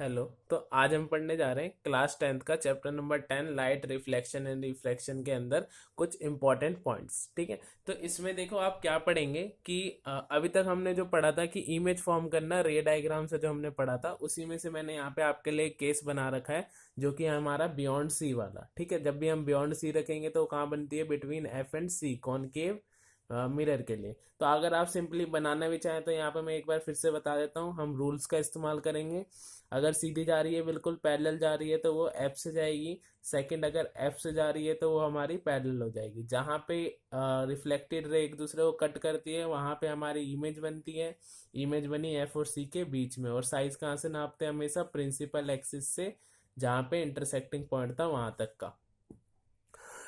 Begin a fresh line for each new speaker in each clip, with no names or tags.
Hello. तो आज हम पढ़ने जा रहे हैं क्लास 10th का chapter number 10 light reflection and refraction के अंदर कुछ इंपॉर्टेंट पॉइंट्स। ठीक है। तो इसमें देखो आप क्या पढ़ेंगे कि अभी तक हमने जो पढ़ा था कि इमेज फॉर्म करना रे डायग्राम से जो हमने पढ़ा था उसी में से मैंने यहाँ पे आपके लिए केस बना रखा है जो कि है हमारा बियॉन्ड सी वाला। ठीक है। जब भी हम बियॉन्ड सी रखेंगे तो कहाँ बनती है, between F and C concave mirror के लिए। तो अगर आप सिंपली बनाना भी चाहें तो यहाँ पे मैं एक बार फिर से बता देता हूँ, हम रूल्स का इस्तेमाल करेंगे। अगर सीधी जा रही है, बिल्कुल पैरेलल जा रही है तो वो एफ से जाएगी। सेकंड, अगर एफ से जा रही है तो वो हमारी पैरेलल हो जाएगी। जहाँ पे रिफ्लेक्टेड रे एक दूसरे को कट करती है वहाँ पे हमारी इमेज बनती है। इमेज बनी एफ और सी के बीच में, और साइज कहाँ से नापते हैं, हमेशा प्रिंसिपल एक्सिस से, जहाँ पे इंटरसेक्टिंग पॉइंट था वहां तक का।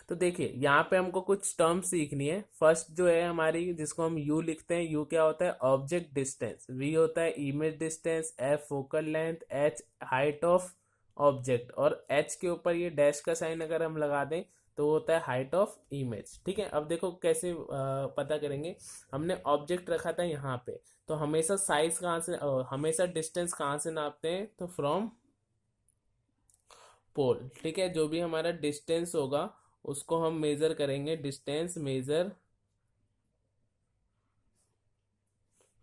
तो देखिए यहाँ पे हमको कुछ टर्म्स सीखनी है। फर्स्ट जो है हमारी, जिसको हम यू लिखते हैं, यू क्या होता है, ऑब्जेक्ट डिस्टेंस। वी होता है image distance. F focal length. H height of object, और एच के ऊपर ये डैश का साइन अगर हम लगा दें तो वो होता है हाइट ऑफ इमेज। ठीक है। अब देखो कैसे पता करेंगे। हमने ऑब्जेक्ट रखा था यहाँ पे, तो हमेशा साइज कहाँ से हमेशा डिस्टेंस कहाँ से नापते हैं, तो फ्रॉम पोल। ठीक है। जो भी हमारा डिस्टेंस होगा उसको हम मेजर करेंगे, डिस्टेंस मेजर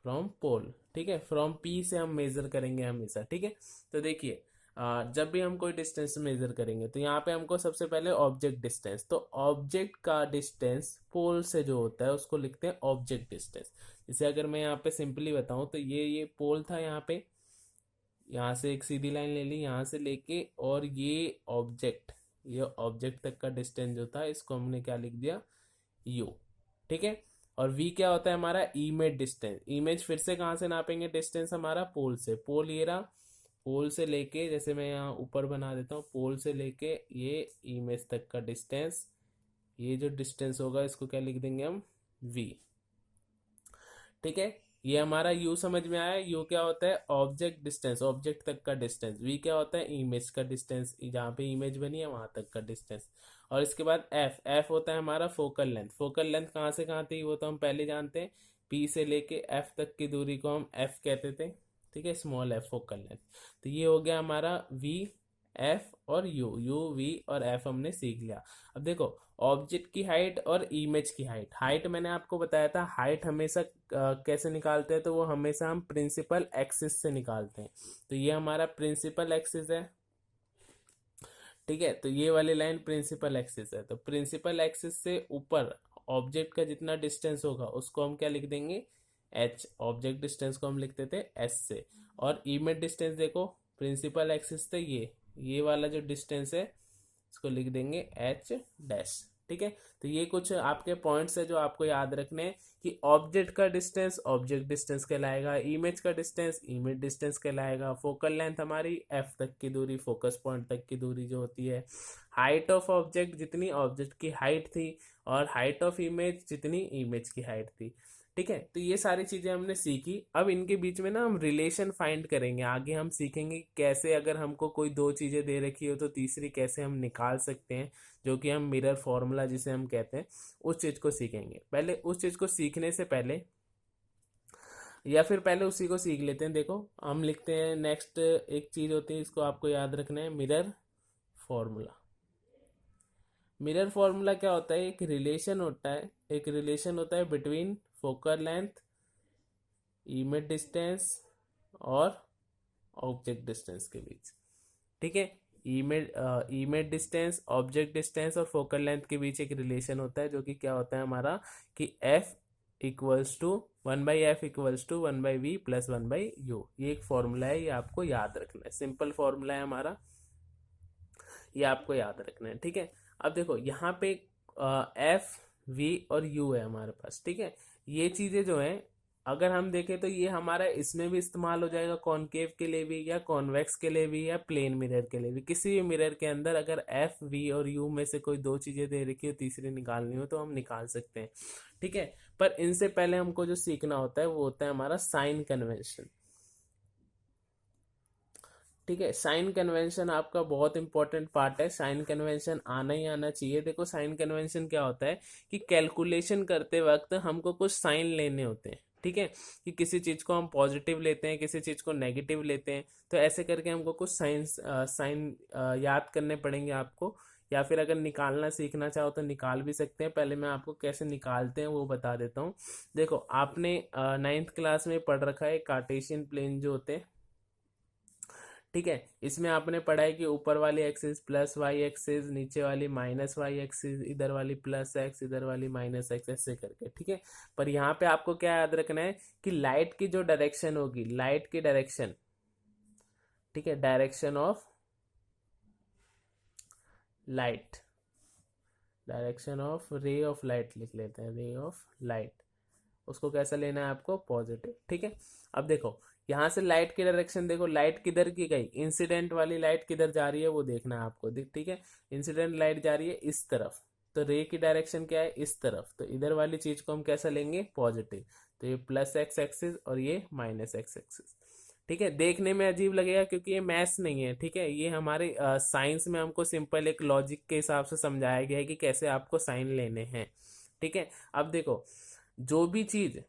फ्रॉम पोल। ठीक है। फ्रॉम पी से हम मेजर करेंगे हमेशा। ठीक है। तो देखिए जब भी हम कोई डिस्टेंस मेजर करेंगे तो यहाँ पे हमको सबसे पहले ऑब्जेक्ट डिस्टेंस, तो ऑब्जेक्ट का डिस्टेंस पोल से जो होता है उसको लिखते हैं ऑब्जेक्ट डिस्टेंस। जैसे अगर मैं यहाँ पे सिंपली बताऊं तो ये पोल था यहाँ पे, यहाँ से एक सीधी लाइन ले ली यहाँ से लेके, और ये ऑब्जेक्ट तक का डिस्टेंस जो था इसको हमने क्या लिख दिया, यू। ठीक है। और वी क्या होता है हमारा, इमेज डिस्टेंस। इमेज फिर से कहाँ से नापेंगे डिस्टेंस, हमारा पोल से। पोल ये रहा, पोल से लेके, जैसे मैं यहाँ ऊपर बना देता हूँ, पोल से लेके ये इमेज तक का डिस्टेंस, ये जो डिस्टेंस होगा इसको क्या लिख देंगे हम, वी। ठीक है। ये हमारा यू समझ में आया। यू क्या होता है, ऑब्जेक्ट डिस्टेंस, ऑब्जेक्ट तक का डिस्टेंस। वी क्या होता है, इमेज का डिस्टेंस, जहाँ पे इमेज बनी है वहां तक का डिस्टेंस। और इसके बाद एफ, एफ होता है हमारा फोकल लेंथ। फोकल लेंथ कहाँ से कहाँ थी वो तो हम पहले जानते हैं, पी से लेके एफ तक की दूरी को हम एफ कहते थे। ठीक है, स्मॉल एफ फोकल लेंथ। तो ये हो गया हमारा वी, एफ और यू। यू वी और एफ हमने सीख लिया। अब देखो ऑब्जेक्ट की हाइट और इमेज की हाइट। हाइट मैंने आपको बताया था, हाइट हमेशा कैसे निकालते हैं, तो वो हमेशा हम प्रिंसिपल एक्सिस से निकालते हैं। तो ये हमारा प्रिंसिपल एक्सिस है। ठीक है। तो ये वाली लाइन प्रिंसिपल एक्सिस है, तो प्रिंसिपल एक्सिस से ऊपर ऑब्जेक्ट का जितना डिस्टेंस होगा उसको हम क्या लिख देंगे, एच। ऑब्जेक्ट डिस्टेंस को हम लिखते थे एस से। और इमेज डिस्टेंस देखो, प्रिंसिपल एक्सिस से ये वाला जो डिस्टेंस है इसको लिख देंगे एच डैश। ठीक है। तो ये कुछ आपके पॉइंट्स है जो आपको याद रखने हैं कि ऑब्जेक्ट का डिस्टेंस ऑब्जेक्ट डिस्टेंस कहलाएगा, इमेज का डिस्टेंस इमेज डिस्टेंस कहलाएगा, फोकल लेंथ हमारी एफ तक की दूरी, फोकस पॉइंट तक की दूरी जो होती है, हाइट ऑफ ऑब्जेक्ट जितनी ऑब्जेक्ट की हाइट थी, और हाइट ऑफ इमेज जितनी इमेज की हाइट थी। ठीक है। तो ये सारी चीजें हमने सीखी। अब इनके बीच में ना हम रिलेशन फाइंड करेंगे। आगे हम सीखेंगे कैसे अगर हमको कोई दो चीजें दे रखी हो तो तीसरी कैसे हम निकाल सकते हैं, जो कि हम मिरर फॉर्मूला जिसे हम कहते हैं, उस चीज को सीखेंगे। पहले उस चीज को सीखने से पहले, या फिर पहले उसी को सीख लेते हैं। देखो हम लिखते हैं नेक्स्ट, एक चीज होती है इसको आपको याद रखना है, मिरर फॉर्मूला। मिरर फॉर्मूला क्या होता है, एक रिलेशन होता है, एक रिलेशन होता है between focal length, image distance और ऑब्जेक्ट डिस्टेंस के बीच। ठीक है। इमेज डिस्टेंस, ऑब्जेक्ट डिस्टेंस और फोकल लेंथ के बीच एक रिलेशन होता है जो कि क्या होता है हमारा, कि F equals to 1/f equals to 1/v plus 1/u। ये एक फॉर्मूला है, ये आपको याद रखना है, सिंपल फॉर्मूला है हमारा, ये आपको याद रखना है। ठीक है। अब देखो यहाँ पे एफ, वी और यू है हमारे पास। ठीक है। ये चीजें जो है अगर हम देखें तो ये हमारा इसमें भी इस्तेमाल हो जाएगा, कॉनकेव के लिए भी या कॉन्वेक्स के लिए भी या प्लेन मिरर के लिए भी। किसी भी मिरर के अंदर अगर एफ, वी और यू में से कोई दो चीजें दे रखी हो, तीसरी निकालनी हो तो हम निकाल सकते हैं। ठीक है। पर इनसे पहले हमको जो सीखना होता है वो होता है हमारा साइन कन्वेंशन। ठीक है। साइन कन्वेंशन आपका बहुत इंपॉर्टेंट पार्ट है, साइन कन्वेंशन आना ही आना चाहिए। देखो साइन कन्वेंशन क्या होता है कि कैलकुलेशन करते वक्त हमको कुछ साइन लेने होते हैं। ठीक है, कि किसी चीज को हम पॉजिटिव लेते हैं, किसी चीज को नेगेटिव लेते हैं। तो ऐसे करके हमको कुछ साइन याद करने पड़ेंगे आपको, या फिर अगर निकालना सीखना चाहो तो निकाल भी सकते हैं। पहले मैं आपको कैसे निकालते हैं वो बता देता हूँ। देखो, आपने 9th क्लास में पढ़ रखा है कार्टेशियन प्लेन जो होते हैं, ठीक है। इसमें आपने पढ़ा है कि ऊपर वाली एक्सिस प्लस वाई एक्सिस, नीचे वाली माइनस वाई एक्सिस, इधर वाली प्लस एक्स, इधर वाली माइनस एक्स, ऐसे करके, ठीक है। पर यहाँ पे आपको क्या याद रखना है कि लाइट की जो डायरेक्शन होगी, लाइट की डायरेक्शन, ठीक है, direction of light, direction of ray of light लिख लेते हैं, रे ऑफ लाइट, उसको कैसा लेना है आपको, पॉजिटिव, ठीक है। अब देखो यहाँ से लाइट की डायरेक्शन देखो, लाइट किधर की गई, इंसिडेंट वाली लाइट किधर जा रही है वो देखना है आपको, ठीक है। इंसिडेंट लाइट जा रही है इस तरफ, तो रे की डायरेक्शन क्या है, इस तरफ, तो इधर वाली चीज को हम कैसा लेंगे, पॉजिटिव। तो ये प्लस एक्स एक्सिस और ये माइनस एक्स एक्सिस, ठीक है। देखने में अजीब लगेगा क्योंकि ये मैथ्स नहीं है, ठीक है, ये हमारे साइंस में हमको सिंपल एक लॉजिक के हिसाब से समझाया गया है कि कैसे आपको साइन लेने हैं, ठीक है। अब देखो, जो भी चीज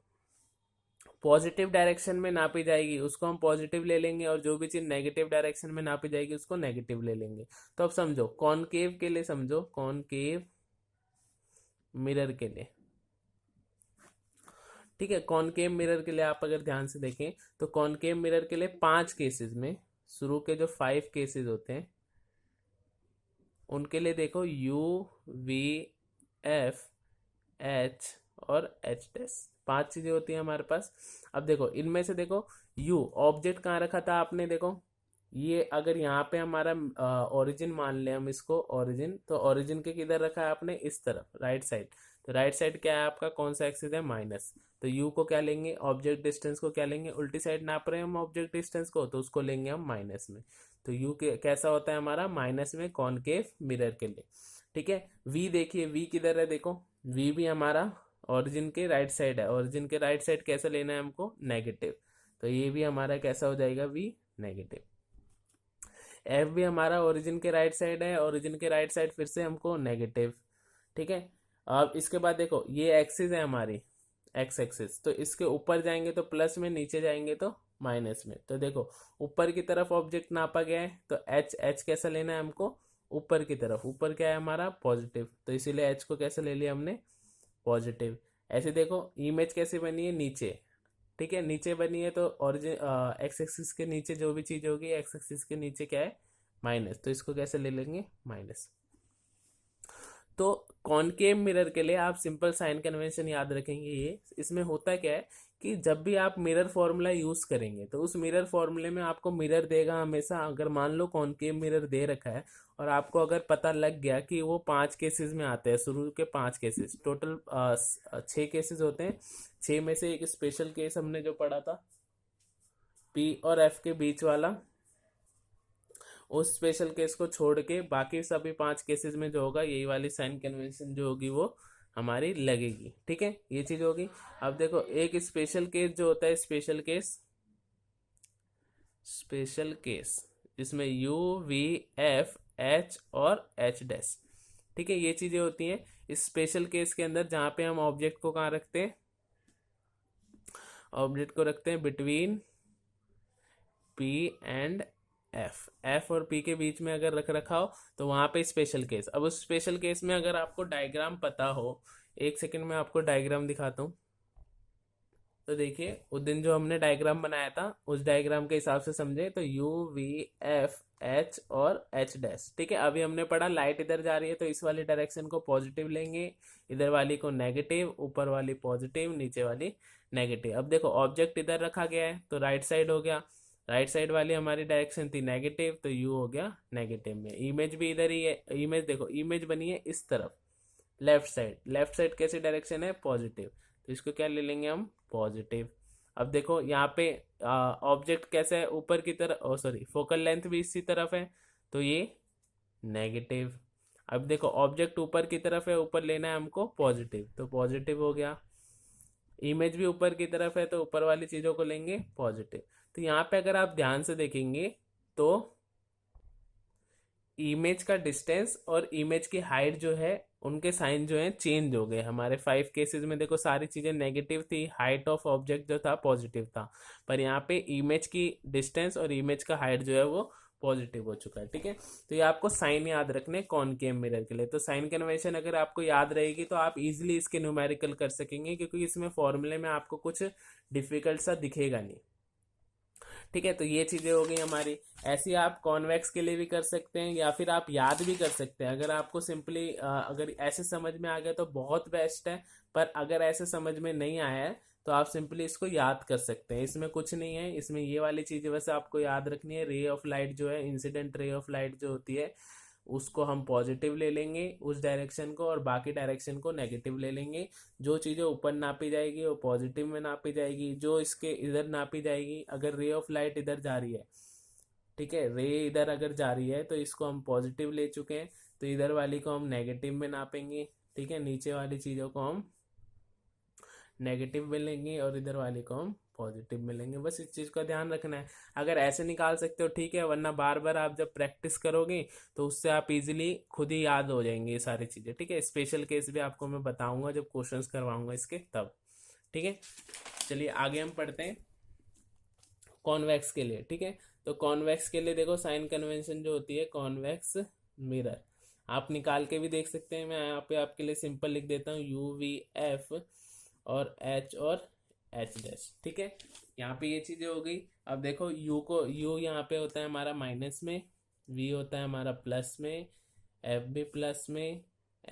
पॉजिटिव डायरेक्शन में नापी जाएगी उसको हम पॉजिटिव ले लेंगे, और जो भी चीज नेगेटिव डायरेक्शन में नापी जाएगी उसको नेगेटिव ले लेंगे। तो अब समझो, कॉनकेव के लिए समझो, कॉनकेव मिरर के लिए, ठीक है, कॉनकेव मिरर के लिए आप अगर ध्यान से देखें तो कॉनकेव मिरर के लिए 5 केसेस में, शुरू के जो 5 केसेस होते हैं उनके लिए देखो यू, वी, एफ, एच और एच डैश, 5 चीजें होती हैं हमारे पास। अब देखो इनमें से देखो, यू ऑब्जेक्ट कहाँ रखा था आपने, देखो ये अगर यहाँ पे हमारा ओरिजिन मान ले हम इसको ओरिजिन, तो ओरिजिन के किधर रखा है आपने, इस तरफ राइट साइड। तो राइट साइड क्या है आपका, कौन सा एक्सिस है, माइनस। तो यू को क्या लेंगे, ऑब्जेक्ट डिस्टेंस को क्या लेंगे, उल्टी साइड नाप रहे हैं हम ऑब्जेक्ट डिस्टेंस को, तो उसको लेंगे हम माइनस में। तो यू कैसा होता है हमारा, माइनस में, कॉनकेव मिरर के लिए, ठीक है। वी देखिए, वी किधर है, देखो वी भी हमारा ओरिजिन के राइट साइड है, ओरिजिन के राइट साइड कैसा लेना है हमको, नेगेटिव। तो ये भी हमारा कैसा हो जाएगा, वी नेगेटिव। एफ भी हमारा ओरिजिन के राइट साइड है, ओरिजिन के राइट साइड फिर से हमको नेगेटिव, ठीक है। अब इसके बाद देखो ये एक्सिस है हमारी, एक्स एक्सिस, तो इसके ऊपर जाएंगे तो प्लस में, नीचे जाएंगे तो माइनस में। तो देखो ऊपर की तरफ ऑब्जेक्ट नापा गया है, तो एच, एच कैसा लेना है हमको, ऊपर की तरफ, ऊपर क्या है हमारा, पॉजिटिव, तो इसीलिए एच को कैसे ले लिया हमने, पॉजिटिव। ऐसे देखो इमेज कैसे बनी है, नीचे, ठीक है, नीचे बनी है, तो ओरिजिन एक्स एक्सिस के नीचे जो भी चीज होगी, एक्स एक्सिस के नीचे क्या है, माइनस, तो इसको कैसे ले लेंगे, माइनस। तो कॉनकेव मिरर के लिए आप सिंपल साइन कन्वेंशन याद रखेंगे। ये इसमें होता क्या है कि जब भी आप मिरर फॉर्मूला यूज करेंगे तो उस मिरर फॉर्मूले में आपको मिरर देगा हमेशा, अगर मान लो कॉनकेव मिरर दे रखा है और आपको अगर पता लग गया कि वो 5 केसेस में आते हैं, शुरू के 5 केसेस, टोटल 6 केसेस होते हैं, 6 में से एक स्पेशल केस हमने जो पढ़ा था पी और एफ के बीच वाला, उस स्पेशल केस को छोड़ के बाकी सभी 5 केसेस में जो होगा यही वाली साइन कन्वेंशन जो होगी वो हमारी लगेगी, ठीक है, ये चीज होगी। अब देखो एक स्पेशल केस जो होता है, स्पेशल केस, स्पेशल केस जिसमें यू, वी, एफ, एच और एच डैश, ठीक है, ये चीजें होती हैं इस स्पेशल केस के अंदर, जहां पे हम ऑब्जेक्ट को कहाँ रखते हैं, ऑब्जेक्ट को रखते हैं between P and F, F और पी के बीच में अगर रख रखा हो तो वहां पे स्पेशल केस। अब उस स्पेशल केस में अगर आपको डायग्राम पता हो, एक सेकंड में आपको डायग्राम दिखाता हूँ। तो देखिए उस दिन जो हमने डायग्राम बनाया था उस डायग्राम के हिसाब से समझे, तो यू, वी, एफ, एच और एच डैश, ठीक है। अभी हमने पढ़ा लाइट इधर जा रही है तो इस वाली डायरेक्शन को पॉजिटिव लेंगे, इधर वाली को नेगेटिव, ऊपर वाली पॉजिटिव, नीचे वाली नेगेटिव। अब देखो ऑब्जेक्ट इधर रखा गया है तो राइट साइड हो गया, राइट साइड वाली हमारी डायरेक्शन थी नेगेटिव, तो यू हो गया नेगेटिव में। इमेज भी इधर ही है, इमेज देखो इमेज बनी है इस तरफ, लेफ्ट साइड, लेफ्ट साइड कैसी डायरेक्शन है, पॉजिटिव, तो इसको क्या ले लेंगे हम, पॉजिटिव। अब देखो यहाँ पे ऑब्जेक्ट कैसा है, ऊपर की तरफ, सॉरी फोकल लेंथ भी इसी तरफ है, तो ये नेगेटिव। अब देखो ऑब्जेक्ट ऊपर की तरफ है, ऊपर लेना है हमको पॉजिटिव, तो पॉजिटिव हो गया। इमेज भी ऊपर की तरफ है तो ऊपर वाली चीजों को लेंगे पॉजिटिव। तो यहाँ पे अगर आप ध्यान से देखेंगे तो इमेज का डिस्टेंस और इमेज की हाइट जो है उनके साइन जो है चेंज हो गए। हमारे 5 केसेस में देखो सारी चीजें नेगेटिव थी, हाइट ऑफ ऑब्जेक्ट जो था पॉजिटिव था, पर यहाँ पे इमेज की डिस्टेंस और इमेज का हाइट जो है वो पॉजिटिव हो चुका है। ठीक है, तो ये आपको साइन याद रखने कॉनकेव मिरर के लिए। तो साइन कन्वेंशन अगर आपको याद रहेगी तो आप इजीली इसके न्यूमेरिकल कर सकेंगे, क्योंकि इसमें फॉर्मूले में आपको कुछ डिफिकल्ट सा दिखेगा नहीं। ठीक है, तो ये चीजें हो गई हमारी। ऐसे आप कॉन्वेक्स के लिए भी कर सकते हैं, या फिर आप याद भी कर सकते हैं। अगर आपको सिंपली अगर ऐसे समझ में आ गया तो बहुत बेस्ट है, पर अगर ऐसे समझ में नहीं आया है तो आप सिंपली इसको याद कर सकते हैं। इसमें कुछ नहीं है, इसमें ये वाली चीजें बस आपको याद रखनी है। रे ऑफ लाइट जो है, इंसिडेंट रे ऑफ लाइट जो होती है, उसको हम पॉजिटिव ले लेंगे उस डायरेक्शन को, और बाकी डायरेक्शन को नेगेटिव ले लेंगे। जो चीज़ें ऊपर नापी जाएगी वो पॉजिटिव में नापी जाएगी, जो इसके इधर नापी जाएगी, अगर रे ऑफ लाइट इधर जा रही है, ठीक है, रे इधर अगर जा रही है तो इसको हम पॉजिटिव ले चुके हैं, तो इधर वाली को हम नेगेटिव में नापेंगे। ठीक है, नीचे वाली चीज़ों को हम नेगेटिव में लेंगे और इधर वाले को हम पॉजिटिव में लेंगे। बस इस चीज़ का ध्यान रखना है। अगर ऐसे निकाल सकते हो ठीक है, वरना बार बार आप जब प्रैक्टिस करोगे तो उससे आप इजीली खुद ही याद हो जाएंगे ये सारी चीज़ें। ठीक है, स्पेशल केस भी आपको मैं बताऊंगा जब क्वेश्चंस करवाऊंगा इसके तब। ठीक है, चलिए आगे हम पढ़ते हैं कॉन्वेक्स के लिए। ठीक है, तो कॉन्वेक्स के लिए देखो साइन कन्वेंशन जो होती है कॉन्वेक्स मिरर, आप निकाल के भी देख सकते हैं। मैं यहाँ पे आपके लिए सिंपल लिख देता हूँ UVF और H और H'। ठीक है, यहाँ पे ये चीजें हो गई। अब देखो U यहाँ पे होता है हमारा माइनस में, V होता है हमारा प्लस में, F भी प्लस में,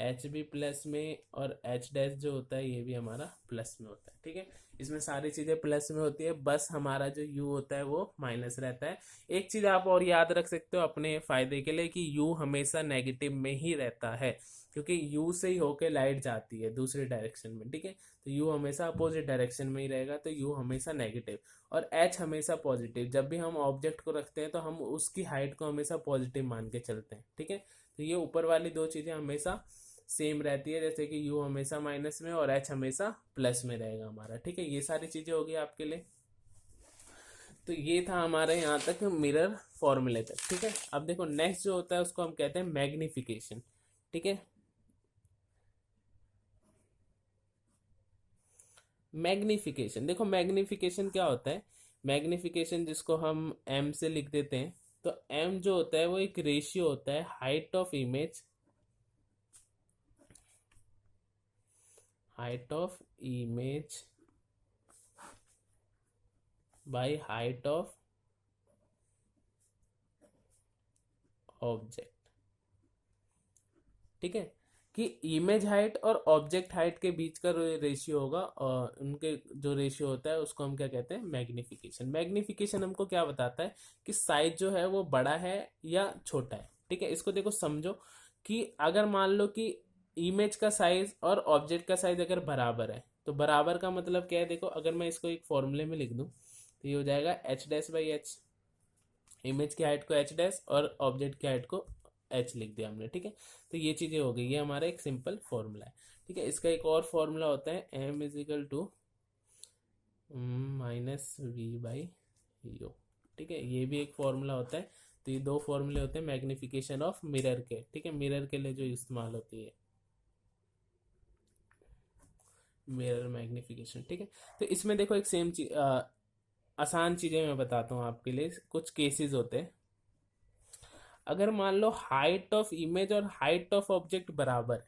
H भी प्लस में, और H' जो होता है ये भी हमारा प्लस में होता है। ठीक है, इसमें सारी चीजें प्लस में होती है, बस हमारा जो U होता है वो माइनस रहता है। एक चीज आप और याद रख सकते हो अपने फायदे के लिए कि U हमेशा नेगेटिव में ही रहता है, क्योंकि U से ही होके लाइट जाती है दूसरी डायरेक्शन में। ठीक है, तो U हमेशा अपोजिट डायरेक्शन में ही रहेगा, तो U हमेशा नेगेटिव, और H हमेशा पॉजिटिव। जब भी हम ऑब्जेक्ट को रखते हैं तो हम उसकी हाइट को हमेशा पॉजिटिव मान के चलते हैं। ठीक है, तो ये ऊपर वाली दो चीजें हमेशा सेम रहती है, जैसे कि U हमेशा माइनस में और H हमेशा प्लस में रहेगा हमारा। ठीक है, ये सारी चीजें होगी आपके लिए। तो ये था हमारे यहाँ तक मिरर फॉर्मूले तक। ठीक है, अब देखो नेक्स्ट जो होता है उसको हम कहते हैं मैग्निफिकेशन। ठीक है, मैग्निफिकेशन, देखो मैग्निफिकेशन क्या होता है। मैग्निफिकेशन जिसको हम M से लिख देते हैं, तो M जो होता है वो एक रेशियो होता है height of image, height of image by height of object. ठीक है, कि इमेज हाइट और ऑब्जेक्ट हाइट के बीच का रेशियो होगा, और उनके जो रेशियो होता है उसको हम क्या कहते हैं, मैग्निफिकेशन। मैग्निफिकेशन हमको क्या बताता है कि साइज जो है वो बड़ा है या छोटा है। ठीक है, इसको देखो समझो कि अगर मान लो कि इमेज का साइज और ऑब्जेक्ट का साइज अगर बराबर है, तो बराबर का मतलब क्या है, देखो अगर मैं इसको एक फॉर्मूले में लिख दूं तो ये हो जाएगा H'/H। इमेज की हाइट को H' और ऑब्जेक्ट की हाइट को H लिख दिया हमने। ठीक है, तो ये चीजें हो गई, ये हमारा एक सिंपल फॉर्मूला है। ठीक है, इसका एक और फॉर्मूला होता है M = -V/U। ठीक है, ये भी एक फॉर्मूला होता है। तो ये दो फॉर्मूले होते हैं मैग्निफिकेशन ऑफ मिरर के। ठीक है, मिरर के लिए जो इस्तेमाल होती है मिरर मैग्निफिकेशन। ठीक है, तो इसमें देखो एक सेम चीज, आसान चीजें मैं बताता हूँ आपके लिए। कुछ केसेस होते हैं, अगर मान लो हाइट ऑफ इमेज और हाइट ऑफ ऑब्जेक्ट बराबर है,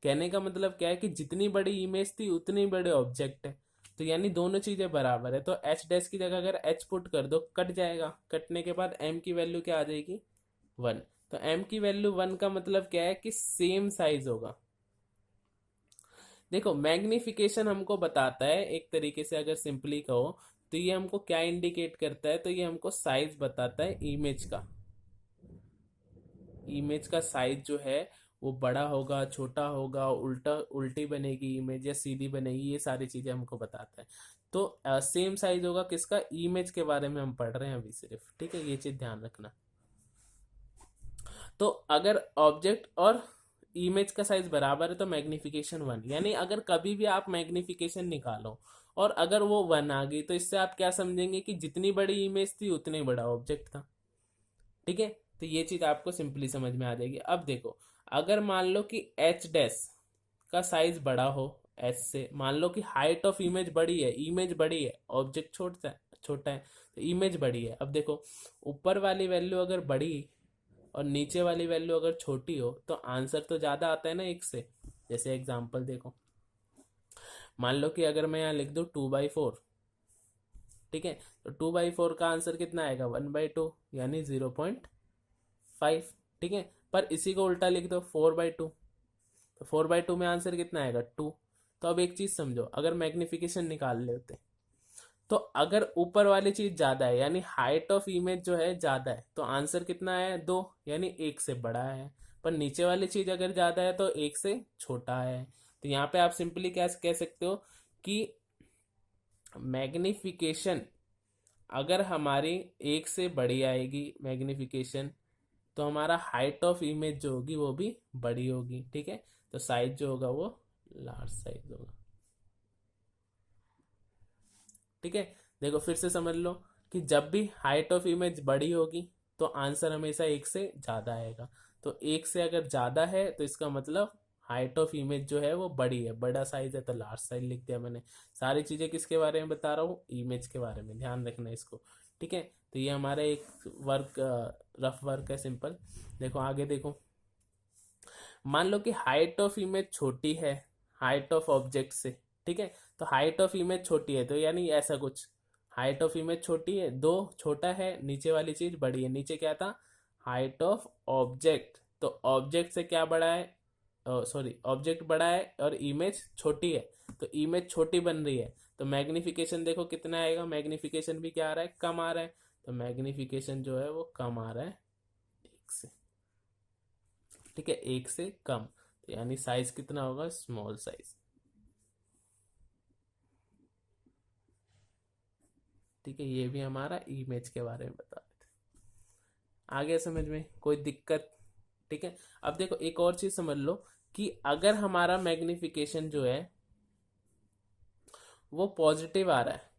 कहने का मतलब क्या है कि जितनी बड़ी इमेज थी उतनी बड़े ऑब्जेक्ट है, तो यानी दोनों चीजें बराबर है, तो H' की जगह अगर H पुट कर दो कट जाएगा, कटने के बाद M की वैल्यू क्या आ जाएगी, 1। तो M की वैल्यू 1 का मतलब क्या है कि सेम साइज होगा। देखो मैग्निफिकेशन हमको बताता है एक तरीके से, अगर सिंपली कहो तो ये हमको क्या इंडिकेट करता है, तो ये हमको साइज बताता है इमेज का। इमेज का साइज जो है वो बड़ा होगा, छोटा होगा, उल्टी बनेगी इमेज या सीधी बनेगी, ये सारी चीजें हमको बताता है। तो सेम साइज होगा किसका, इमेज के बारे में हम पढ़ रहे हैं अभी सिर्फ। ठीक है, ये चीज ध्यान रखना। तो अगर ऑब्जेक्ट और इमेज का साइज बराबर है तो मैग्निफिकेशन 1, यानी अगर कभी भी आप मैग्निफिकेशन निकालो और अगर वो 1 आ गई तो इससे आप क्या समझेंगे कि जितनी बड़ी इमेज थी उतनी बड़ा ऑब्जेक्ट था। ठीक है, तो ये चीज आपको सिंपली समझ में आ जाएगी। अब देखो, अगर मान लो कि एच डैश का साइज बड़ा हो एच से, मान लो कि हाइट ऑफ इमेज बड़ी है, इमेज बड़ी है, ऑब्जेक्ट छोटा है तो इमेज बड़ी है। अब देखो, ऊपर वाली वैल्यू अगर बड़ी और नीचे वाली वैल्यू अगर छोटी हो तो आंसर तो ज्यादा आता है ना एक से। जैसे एग्जांपल देखो, मान लो कि अगर मैं यहाँ लिख दूं 2/4, ठीक है, तो 2/4 का आंसर कितना आएगा 1/2 यानी 0.5, ठीक है। पर इसी को उल्टा लिख दो 4/2, तो 4/2 में आंसर कितना आएगा 2। तो अब एक चीज समझो, अगर मैग्निफिकेशन निकाल लेते तो अगर ऊपर वाली चीज ज्यादा है यानी हाइट ऑफ इमेज जो है ज्यादा है तो आंसर कितना है 2 यानी एक से बड़ा है। पर नीचे वाली चीज अगर ज्यादा है तो एक से छोटा है। तो यहाँ पे आप सिंपली क्या कह सकते हो कि मैग्निफिकेशन अगर हमारी एक से बड़ी आएगी मैग्निफिकेशन, तो हमारा हाइट ऑफ इमेज जो होगी वो भी बड़ी होगी, ठीक है। तो साइज जो होगा वो लार्ज साइज होगा, ठीक है। देखो फिर से समझ लो कि जब भी हाइट ऑफ इमेज बड़ी होगी तो आंसर हमेशा एक से ज्यादा आएगा। तो एक से अगर ज्यादा है तो इसका मतलब हाइट ऑफ इमेज जो है वो बड़ी है, बड़ा साइज है तो लार्ज साइज लिख दिया मैंने। सारी चीजें किसके बारे में बता रहा हूँ, इमेज के बारे में, ध्यान रखना इसको, ठीक है। तो ये हमारा एक वर्क, रफ वर्क है, सिंपल। देखो आगे देखो, मान लो कि हाइट ऑफ इमेज छोटी है हाइट ऑफ ऑब्जेक्ट से, ठीक है। तो हाइट ऑफ इमेज छोटी है तो यानी ऐसा कुछ, हाइट ऑफ इमेज छोटी है, दो छोटा है, नीचे वाली चीज बड़ी है। नीचे क्या था, हाइट ऑफ ऑब्जेक्ट, तो ऑब्जेक्ट से क्या बड़ा है, सॉरी ऑब्जेक्ट बड़ा है और इमेज छोटी है, तो इमेज छोटी बन रही है। तो मैग्निफिकेशन देखो कितना आएगा, मैग्निफिकेशन भी क्या आ रहा है, कम आ रहा है। तो मैग्निफिकेशन जो है वो कम आ रहा है एक से, ठीक है, एक से कम। तो यानी साइज कितना होगा, स्मॉल साइज, ठीक है। ये भी हमारा इमेज के बारे में बता रहे थे। आगे समझ में कोई दिक्कत, ठीक है। अब देखो एक और चीज समझ लो कि अगर हमारा मैग्निफिकेशन जो है वो पॉजिटिव आ रहा है,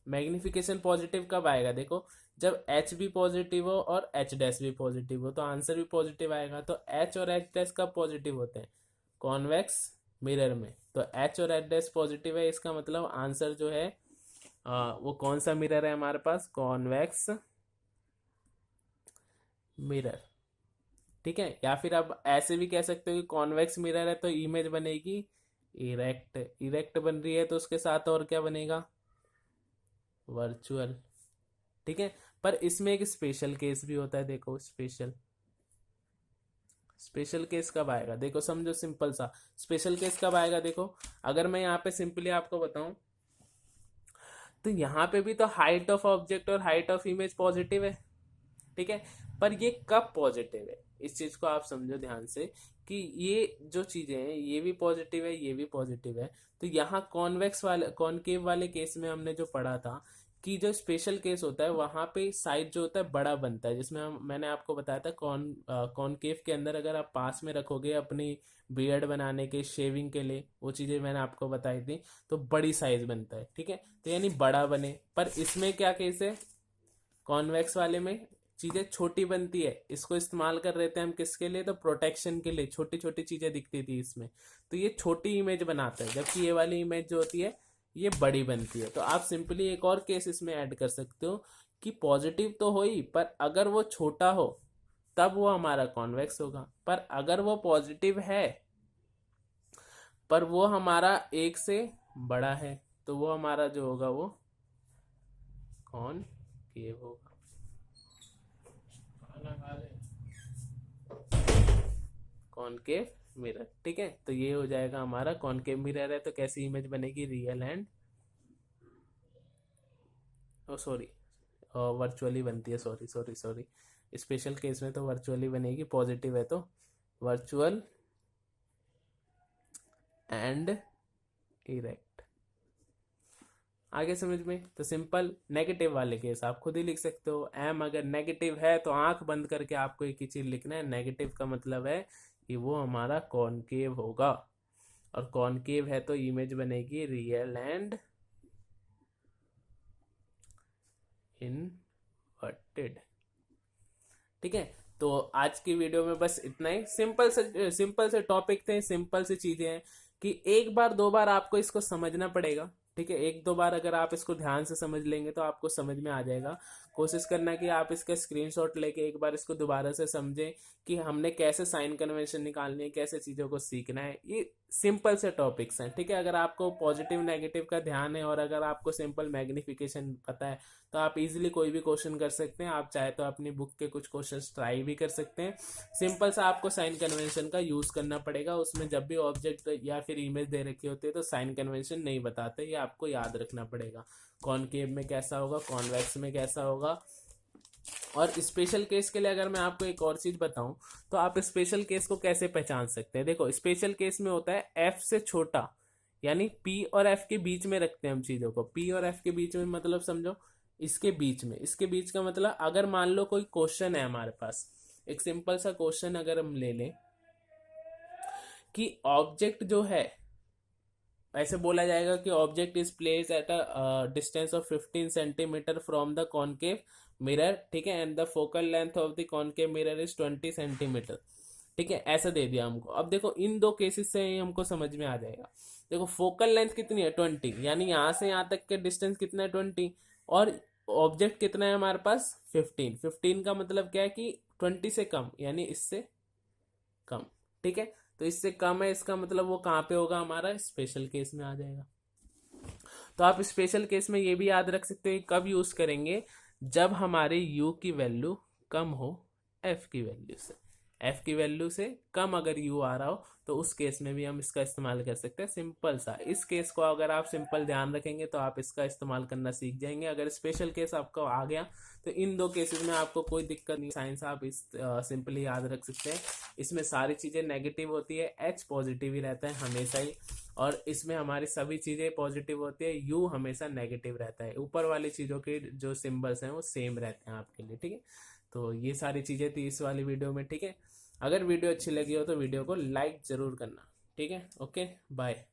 मैग्निफिकेशन पॉजिटिव कब आएगा, देखो जब एच भी पॉजिटिव हो और एच डैश भी पॉजिटिव हो तो आंसर भी पॉजिटिव आएगा। तो एच और एच डैश कब पॉजिटिव होते हैं, कॉन्वेक्स मिरर में। तो एच और एच डैश पॉजिटिव है, इसका मतलब आंसर जो है वो कौन सा मिरर है हमारे पास, कॉन्वेक्स मिरर, ठीक है। या फिर आप ऐसे भी कह सकते हो कि कॉन्वेक्स मिरर है तो इमेज बनेगी इरेक्ट, इरेक्ट बन रही है तो उसके साथ और क्या बनेगा, वर्चुअल, ठीक है। पर इसमें एक स्पेशल केस भी होता है, देखो स्पेशल, स्पेशल केस कब आएगा, देखो समझो सिंपल सा, स्पेशल केस कब आएगा, देखो अगर मैं यहाँ पे सिंपली आपको बताऊं तो यहाँ पे भी तो हाइट ऑफ ऑब्जेक्ट और हाइट ऑफ इमेज पॉजिटिव है, ठीक है। पर ये कब पॉजिटिव है, इस चीज को आप समझो ध्यान से कि ये जो चीजें हैं ये भी पॉजिटिव है ये भी पॉजिटिव है। तो यहाँ कॉन्वेक्स वाले कॉनकेव वाले केस में हमने जो पढ़ा था कि जो स्पेशल केस होता है वहां पे साइज जो होता है बड़ा बनता है, जिसमें मैंने आपको बताया था कॉनकेव के अंदर अगर आप पास में रखोगे अपनी बियर्ड बनाने के, शेविंग के लिए, वो चीजें मैंने आपको बताई थी, तो बड़ी साइज बनता है, ठीक है। तो यानी बड़ा बने। पर इसमें क्या केस है, कॉन्वेक्स वाले में चीजें छोटी बनती है, इसको इस्तेमाल कर रहे थे हम किसके लिए, तो प्रोटेक्शन के लिए, छोटी छोटी चीजें दिखती थी इसमें, तो ये छोटी इमेज बनाता है, जबकि ये वाली इमेज जो होती है ये बड़ी बनती है। तो आप सिंपली एक और केस इसमें ऐड कर सकते हो कि पॉजिटिव तो हो ही, पर अगर वो छोटा हो तब वो हमारा कॉन्वेक्स होगा, पर अगर वो पॉजिटिव है पर वो हमारा एक से बड़ा है तो वो हमारा जो होगा वो कॉनकेव होगा। कॉनकेव मिरर, ठीक है। तो ये हो जाएगा हमारा कॉनकेव मिरर है तो कैसी इमेज बनेगी, real and, oh sorry virtually बनती है, sorry sorry sorry, special case में तो वर्चुअली बनेगी, पॉजिटिव है तो वर्चुअल एंड इरेक्ट। आगे समझ में, तो सिंपल नेगेटिव वाले केस आप खुद ही लिख सकते हो, एम अगर नेगेटिव है तो आंख बंद करके आपको एक ही चीज लिखना है, नेगेटिव का मतलब है कि वो हमारा कॉनकेव होगा, और कॉनकेव है तो इमेज बनेगी रियल एंड इनवर्टेड, ठीक है। तो आज की वीडियो में बस इतना ही। सिंपल से टॉपिक थे, सिंपल सी चीजें हैं कि एक बार दो बार आपको इसको समझना पड़ेगा, ठीक है। एक दो बार अगर आप इसको ध्यान से समझ लेंगे तो आपको समझ में आ जाएगा। कोशिश करना कि आप इसका स्क्रीनशॉट लेके एक बार इसको दोबारा से समझें कि हमने कैसे साइन कन्वेंशन निकालनी है, कैसे चीज़ों को सीखना है। ये सिंपल से टॉपिक्स हैं, ठीक है। अगर आपको पॉजिटिव नेगेटिव का ध्यान है और अगर आपको सिंपल मैग्निफिकेशन पता है तो आप इजीली कोई भी क्वेश्चन कर सकते हैं। आप चाहे तो अपनी बुक के कुछ क्वेश्चंस ट्राई भी कर सकते हैं। सिंपल सा आपको साइन कन्वेंशन का यूज करना पड़ेगा। उसमें जब भी ऑब्जेक्ट या फिर इमेज दे रखी होती है तो साइन कन्वेंशन नहीं बताते, ये आपको याद रखना पड़ेगा। कॉनकेव में कैसा होगा, कॉन्वेक्स में कैसा होगा। और स्पेशल केस के लिए अगर मैं आपको एक और चीज बताऊं तो आप स्पेशल केस को कैसे पहचान सकते हैं। देखो, स्पेशल केस में होता है एफ से छोटा, यानी पी और एफ के बीच में रखते हैं हम चीजों को। पी और एफ के बीच में मतलब समझो इसके बीच में, इसके बीच का मतलब अगर मान लो कोई क्वेश्चन है हमारे पास, एक सिंपल सा क्वेश्चन अगर हम ले लें कि ऑब्जेक्ट जो है, ऐसे बोला जाएगा कि object is place at a distance of 15 centimetre from the concave mirror, ठीक है, and the focal length of the concave mirror is 20 centimetre, ठीक है। ऐसा दे दिया हमको। अब देखो इन दो केसेस से ही हमको समझ में आ जाएगा। देखो फोकल लेंथ कितनी है 20, यानी यहाँ से यहाँ तक के डिस्टेंस कितना है 20, और ऑब्जेक्ट कितना है हमारे पास 15। 15 का मतलब क्या है कि 20 से कम, यानी इससे कम, ठीक है। तो इससे कम है, इसका मतलब वो कहाँ पे होगा, हमारा स्पेशल केस में आ जाएगा। तो आप स्पेशल केस में ये भी याद रख सकते हो कब यूज करेंगे, जब हमारे u की वैल्यू कम हो f की वैल्यू से। f की वैल्यू से कम अगर u आ रहा हो तो उस केस में भी हम इसका इस्तेमाल कर सकते हैं। सिंपल सा, इस केस को अगर आप सिंपल ध्यान रखेंगे तो आप इसका इस्तेमाल करना सीख जाएंगे। अगर स्पेशल केस आपको आ गया तो इन दो केसेस में आपको कोई दिक्कत नहीं। साइंस आप इस सिंपली याद रख सकते हैं। इसमें सारी चीजें नेगेटिव होती है, h पॉजिटिव ही रहता है हमेशा ही, और इसमें हमारी सभी चीजें पॉजिटिव होती है, यू हमेशा नेगेटिव रहता है। ऊपर वाली चीजों के जो सिंबल्स हैं वो सेम रहते हैं आपके लिए, ठीक है। तो ये सारी चीजें थी इस वाली वीडियो में, ठीक है। अगर वीडियो अच्छी लगी हो तो वीडियो को लाइक जरूर करना, ठीक है। Okay, bye.